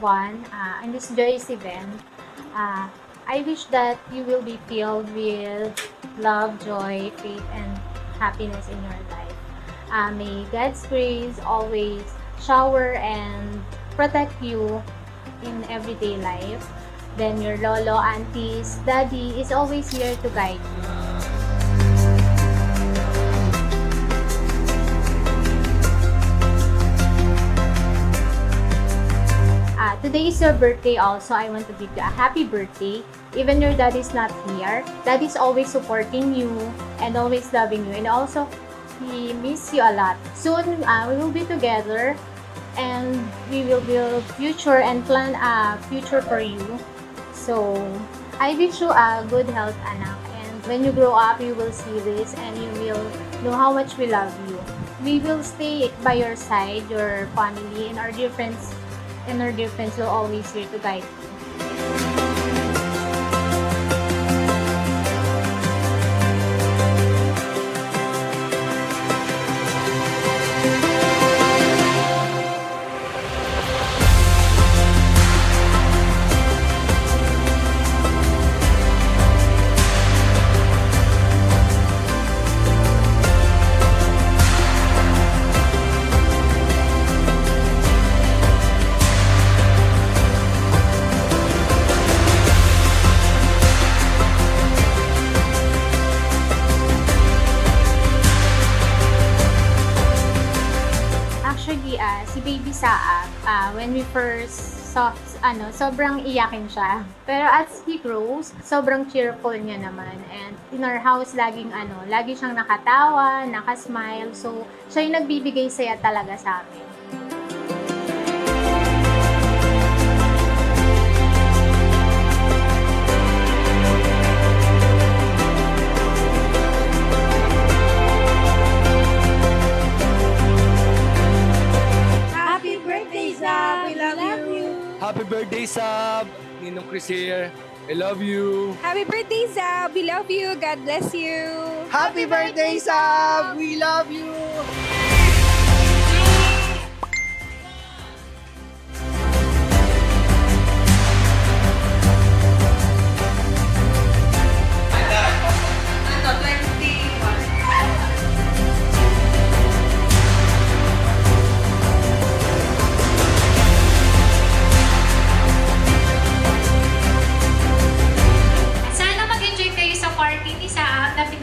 one, in this joyous event, I wish that you will be filled with love, joy, faith, and happiness in your life. May God's grace always shower and protect you in everyday life. Then your lolo, aunties, daddy is always here to guide you. Today is your birthday also. I want to give you a happy birthday. Even your dad is not here, dad is always supporting you and always loving you. And also, he miss you a lot. Soon, we will be together and we will build future and plan a future for you. So, I wish you a good health, anak. And when you grow up, you will see this and you will know how much we love you. We will stay by your side, your family, and our dear friends will always here to guide you. Actually, si Baby Saab, when we first saw, sobrang iyakin siya. Pero as he grows, sobrang cheerful niya naman. And in our house, lagi siyang nakatawa, nakasmile. So, siya yung nagbibigay saya talaga sa amin. Happy birthday, Sab! Ninong Chris here. I love you. Happy birthday, Zab! We love you. God bless you. Happy birthday, Sab! We love you.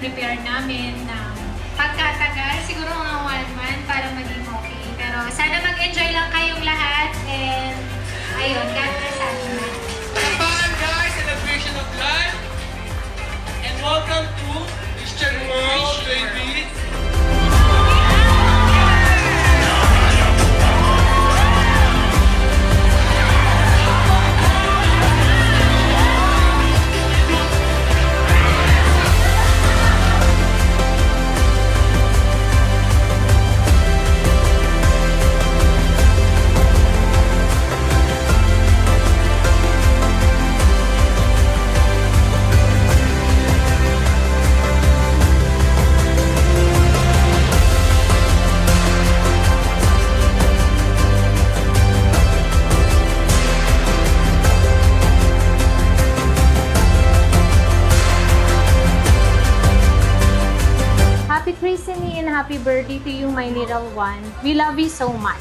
Prepare namin ng pagkatagal, siguro mga 1 month para maging okay. Pero sana mag-enjoy lang kayong lahat and ayun, God bless atin. Tapakan guys, celebration of life and welcome to Christian World, baby! Happy christening and happy birthday to you, my little one. We love you so much.